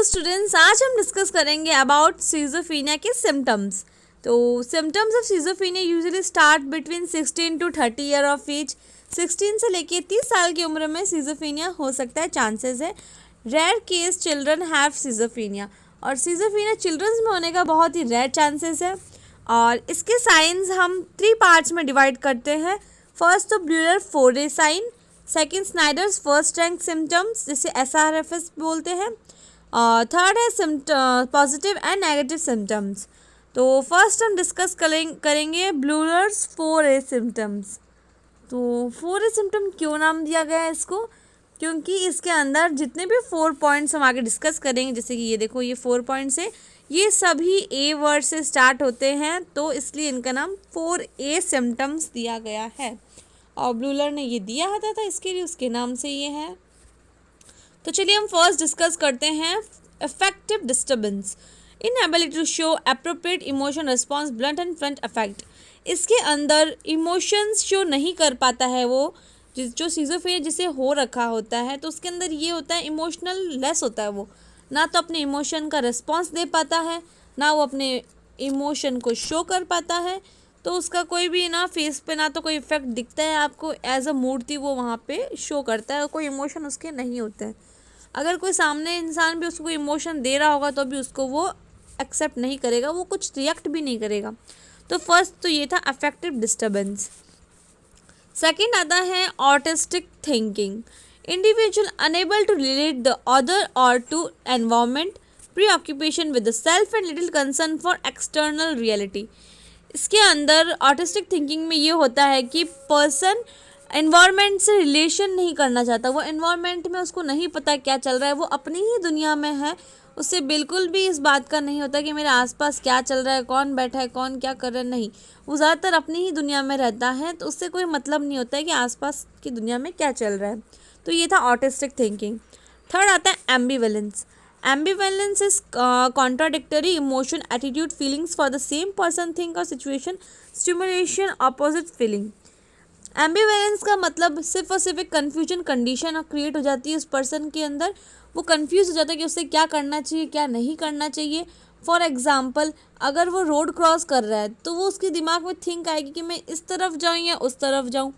Students, आज हम discuss करेंगे अबाउट सिजोफ्रेनिया के सिम्टम्स। तो symptoms of schizophrenia usually start between 16 to 30 year of age. 16 से लेके 30 साल की उम्र में सिजोफ्रेनिया हो सकता है, चांसेस है। Rare case children have schizophrenia, और सिजोफ्रेनिया चिल्ड्रंस में होने का बहुत ही रेयर चांसेस है। और इसके साइंस हम 3 पार्ट्स में डिवाइड करते हैं। फर्स्ट तो Bleuler four A sign, second Schneider's first rank symptoms जिसे SRFS बोलते हैं, थर्ड है पॉजिटिव एंड नेगेटिव सिम्टम्स। तो फर्स्ट हम डिस्कस करेंगे ब्लूलर्स 4A सिम्टम्स। तो 4A सिम्टम क्यों नाम दिया गया है इसको? क्योंकि इसके अंदर जितने भी 4 पॉइंट्स हम आगे डिस्कस करेंगे, जैसे कि ये देखो, ये 4 पॉइंट्स है, ये सभी A वर्ड से स्टार्ट होते हैं, तो इसलिए इनका नाम 4A सिम्टम्स दिया गया है। और ब्लूलर ने ये दिया था इसके लिए, उसके नाम से ये है। तो चलिए हम फर्स्ट डिस्कस करते हैं affective disturbance, inability to show appropriate emotion response, blunt and front affect. इसके अंदर इमोशंस शो नहीं कर पाता है वो, जो सिजोफ्रेनिया जिसे हो रखा होता है, तो उसके अंदर ये होता है इमोशनल लेस होता है। वो ना तो अपने इमोशन का रिस्पॉन्स दे पाता है, ना वो अपने इमोशन को शो कर पाता है। तो उसका कोई भी ना फेस पे ना तो कोई इफेक्ट दिखता है आपको, एज अ मूर्ति वो वहाँ पे शो करता है, कोई इमोशन उसके नहीं होते हैं। अगर कोई सामने इंसान भी उसको इमोशन दे रहा होगा तो भी उसको वो एक्सेप्ट नहीं करेगा, वो कुछ रिएक्ट भी नहीं करेगा। तो फर्स्ट तो ये था अफेक्टिव डिस्टर्बेंस। सेकंड आता है autistic thinking, individual unable to relate the other और to environment, preoccupation with the self and little concern for external reality. इसके अंदर ऑटिस्टिक थिंकिंग में ये होता है कि पर्सन एनवायरनमेंट से रिलेशन नहीं करना चाहता, वो एनवायरनमेंट में उसको नहीं पता क्या चल रहा है, वो अपनी ही दुनिया में है, उससे बिल्कुल भी इस बात का नहीं होता कि मेरे आसपास क्या चल रहा है, कौन बैठा है, कौन क्या कर रहा है, नहीं। वो ज़्यादातर अपनी ही दुनिया में रहता है, तो उससे कोई मतलब नहीं होता है कि आसपास की दुनिया में क्या चल रहा है। तो ये था ऑटिस्टिक थिंकिंग। थर्ड आता है ambivalence. Ambivalence is contradictory emotion, attitude, feelings for the same person, thing or situation, stimulation, opposite feeling. Ambivalence का मतलब सिर्फ और सिर्फ एक कन्फ्यूजन कंडीशन क्रिएट हो जाती है उस पर्सन के अंदर। वो कंफ्यूज हो जाता है कि उसे क्या करना चाहिए, क्या नहीं करना चाहिए। फॉर एग्जाम्पल, अगर वो रोड क्रॉस कर रहा है तो वो उसके दिमाग में थिंक आएगी कि मैं इस तरफ जाऊँ या उस तरफ जाऊँ,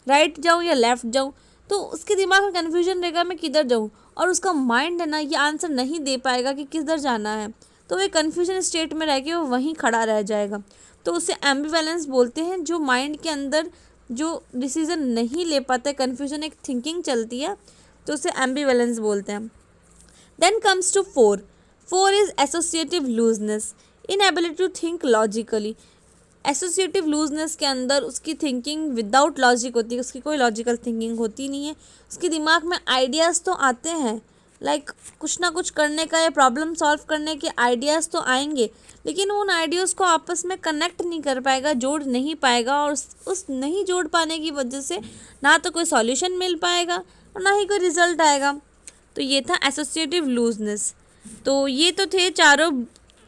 राइट जाऊँ या लेफ़्ट जाऊँ। तो उसके दिमाग में कन्फ्यूजन रहेगा मैं किधर जाऊँ, और उसका माइंड है ना ये आंसर नहीं दे पाएगा कि किधर जाना है, तो वो कन्फ्यूजन स्टेट में रह के वो वहीं खड़ा रह जाएगा। तो उसे एम्बिवेलेंस बोलते हैं, जो माइंड के अंदर जो डिसीजन नहीं ले पाता है, कन्फ्यूजन एक थिंकिंग चलती है, तो उसे एम्बिवेलेंस बोलते हैं। Then comes to 4 is associative looseness, inability to think logically. Associative looseness के अंदर उसकी थिंकिंग विदाउट लॉजिक होती है, उसकी कोई लॉजिकल थिंकिंग होती नहीं है। उसके दिमाग में आइडियाज़ तो आते हैं, लाइक कुछ ना कुछ करने का या प्रॉब्लम सॉल्व करने के आइडियाज़ तो आएंगे, लेकिन उन आइडियाज़ को आपस में कनेक्ट नहीं कर पाएगा, जोड़ नहीं पाएगा, और उस नहीं जोड़ पाने की वजह से ना तो कोई सॉल्यूशन मिल पाएगा और ना ही कोई रिजल्ट आएगा। तो ये था एसोसिएटिव लूजनेस। तो ये तो थे चारों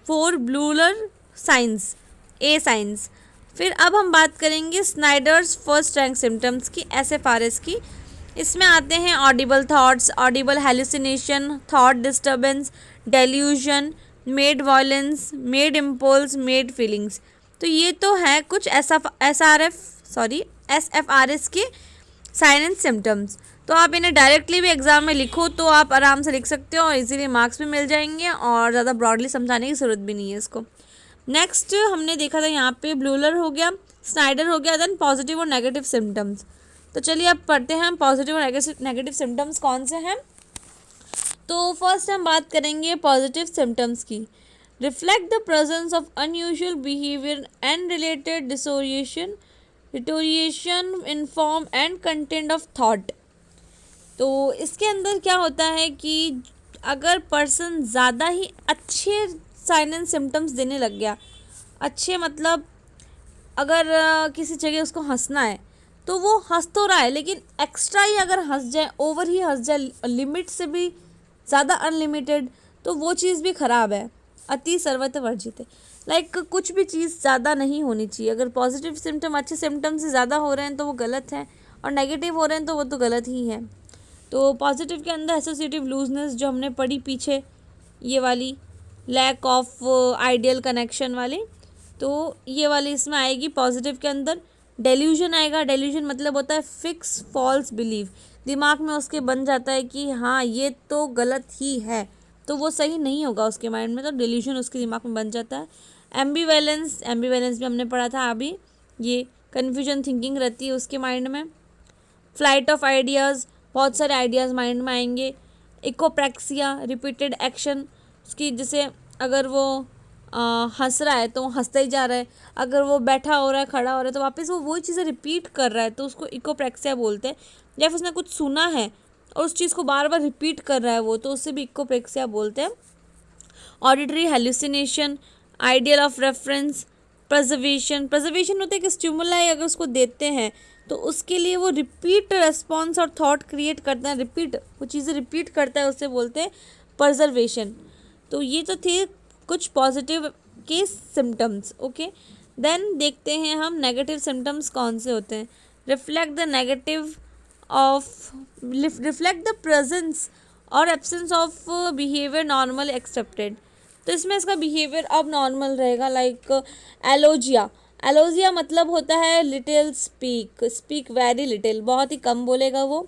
4 ब्लूलर साइंस, A साइंस। फिर अब हम बात करेंगे स्नाइडर्स फर्स्ट रैंक सिम्टम्स की, SFRS की। इसमें आते हैं Audible thoughts, Audible hallucination, thought disturbance, delusion, made violence, made impulse, made feelings. तो ये तो है कुछ SFRS के साइन एंड सिम्टम्स। तो आप इन्हें डायरेक्टली भी एग्जाम में लिखो तो आप आराम से लिख सकते हो और इजीली मार्क्स भी मिल जाएंगे, और ज़्यादा ब्रॉडली समझाने की ज़रूरत भी नहीं है इसको। नेक्स्ट हमने देखा था यहाँ पे ब्लूलर हो गया, स्नाइडर हो गया, देन पॉजिटिव और नेगेटिव सिम्टम्स। तो चलिए अब पढ़ते हैं पॉजिटिव और नेगेटिव सिम्टम्स कौन से हैं। तो फर्स्ट हम बात करेंगे पॉजिटिव सिम्टम्स की। Reflect the presence of unusual behaviour and related disorientation, deterioration in form and content of thought. तो इसके अंदर क्या होता है कि अगर पर्सन ज़्यादा ही अच्छे साइन एंड सिम्टम्स देने लग गया, अच्छे मतलब अगर किसी जगह उसको हंसना है तो वो हंस तो रहा है, लेकिन एक्स्ट्रा ही अगर हंस जाए, ओवर ही हंस जाए, लिमिट से भी ज़्यादा अनलिमिटेड, तो वो चीज़ भी ख़राब है। अति सर्वत्र वर्जित है। लाइक कुछ भी चीज़ ज़्यादा नहीं होनी चाहिए। अगर पॉजिटिव सिम्टम अच्छे सिम्टम से ज़्यादा हो रहे हैं तो वो गलत है, और नेगेटिव हो रहे हैं तो वो तो गलत ही है। तो पॉजिटिव के अंदर एसोसिएटिव लूजनेस जो हमने पढ़ी पीछे, ये वाली लैक ऑफ आइडियल कनेक्शन वाली, तो ये वाली इसमें आएगी पॉजिटिव के अंदर। डेल्यूजन आएगा, डेल्यूजन मतलब होता है फिक्स फॉल्स बिलीव, दिमाग में उसके बन जाता है कि हाँ ये तो गलत ही है, तो वो सही नहीं होगा उसके माइंड में, तो डेल्यूजन उसके दिमाग में बन जाता है। एम्बीवैलेंस, एम्बीवैलेंस भी हमने पढ़ा था अभी, ये कन्फ्यूजन थिंकिंग रहती है उसके माइंड में। फ्लाइट ऑफ आइडियाज़, बहुत सारे आइडियाज़ माइंड में आएंगे। इकोप्रैक्सिया, रिपीटेड एक्शन, उसकी जैसे अगर वो हंस रहा है तो वो हंसता ही जा रहा है, अगर वो बैठा हो रहा है खड़ा हो रहा है तो वापस वो वही चीज़ें रिपीट कर रहा है, तो उसको इकोप्रैक्सिया बोलते हैं। या फिर उसने कुछ सुना है और उस चीज़ को बार बार रिपीट कर रहा है वो, तो उससे भी इकोप्रैक्सिया बोलते हैं। Auditory hallucination, ideal of reference, preservation, preservation होता है कि स्टिमुलाई अगर उसको देते हैं तो उसके लिए वो रिपीट रेस्पॉन्स और थॉट क्रिएट करता है, रिपीट वो चीज़ें रिपीट करता है, उसे बोलते हैं प्रजर्वेशन। तो ये तो थे कुछ पॉजिटिव के सिम्टम्स। ओके, देन देखते हैं हम नेगेटिव सिम्टम्स कौन से होते हैं। Reflect the negative of, reflect the presence और absence of behaviour normal accepted, तो इसमें इसका बिहेवियर अब नॉर्मल रहेगा। लाइक एलोजिया, एलोजिया मतलब होता है little speak, speak very little, बहुत ही कम बोलेगा वो।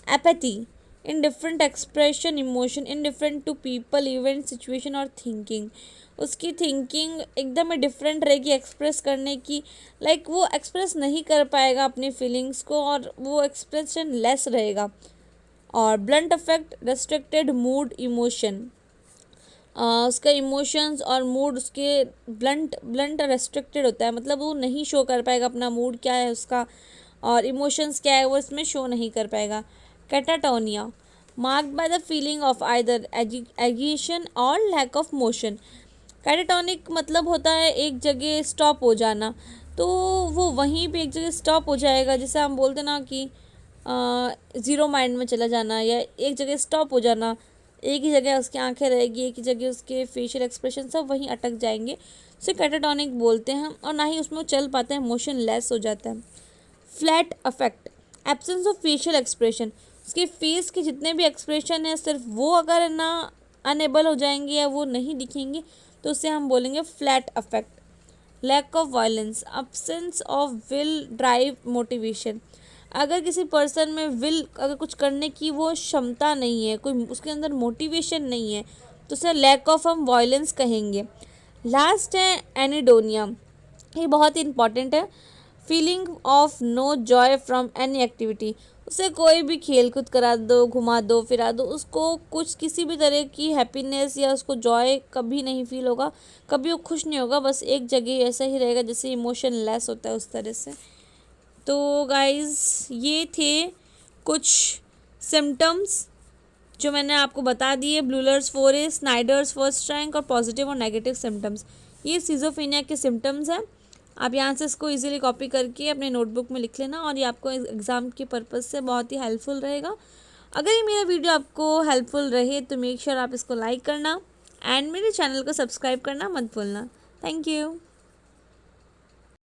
Apathy, indifferent expression emotion, indifferent to people event situation और थिंकिंग, उसकी थिंकिंग एकदम डिफरेंट रहेगी एक्सप्रेस करने की, लाइक वो एक्सप्रेस नहीं कर पाएगा अपनी फीलिंग्स को और वो एक्सप्रेशन लेस रहेगा। और blunt affect, restricted mood emotion, उसका इमोशंस और मूड उसके ब्लंट ब्लंट रेस्ट्रिक्टेड होता है, मतलब वो नहीं शो कर पाएगा अपना मूड क्या है उसका और इमोशंस क्या है वो इसमें शो नहीं कर पाएगा। Catatonia, marked by the feeling of either agitation और लैक ऑफ मोशन, कैटाटोनिक मतलब होता है एक जगह स्टॉप हो जाना, तो वो वहीं पे एक जगह स्टॉप हो जाएगा, जैसे हम बोलते ना कि ज़ीरो माइंड में चला जाना या एक जगह स्टॉप हो जाना, एक ही जगह उसकी आंखें रहेगी, एक ही जगह उसके फेशियल एक्सप्रेशन सब वहीं अटक जाएंगे, उसे कैटाटोनिक बोलते हैं और ना ही उसमें वो चल पाते हैं, मोशन लेस हो जाता है। Flat affect, absence of facial expression, उसके फेस के जितने भी एक्सप्रेशन है सिर्फ वो अगर ना अनेबल हो जाएंगे या वो नहीं दिखेंगे तो उसे हम बोलेंगे flat affect. Lack of violence, absence of will drive motivation, अगर किसी पर्सन में विल अगर कुछ करने की वो क्षमता नहीं है, कोई उसके अंदर मोटिवेशन नहीं है, तो उसे लैक ऑफ हम वायलेंस कहेंगे। लास्ट है एनिडोनिया, ये बहुत ही इंपॉर्टेंट है। Feeling of no joy from any activity, उसे कोई भी खेल कूद करा दो, घुमा दो, फिरा दो, उसको कुछ किसी भी तरह की हैप्पीनेस या उसको जॉय कभी नहीं फील होगा, कभी वो खुश नहीं होगा, बस एक जगह ऐसा ही रहेगा जैसे इमोशन लेस होता है उस तरह से। तो गाइस ये थे कुछ सिम्टम्स जो मैंने आपको बता दिए, ब्लूलर्स 4A, स्नाइडर्स फर्स्ट रैंक और पॉजिटिव और नेगेटिव सिम्टम्स, ये सिजोफ्रेनिया के सिम्टम्स हैं। आप यहाँ से इसको इजीली कॉपी करके अपने नोटबुक में लिख लेना और ये आपको एग्ज़ाम के पर्पज़ से बहुत ही हेल्पफुल रहेगा। अगर ये मेरा वीडियो आपको हेल्पफुल रहे तो मेक श्योर आप इसको लाइक करना एंड मेरे चैनल को सब्सक्राइब करना मत भूलना। Thank you.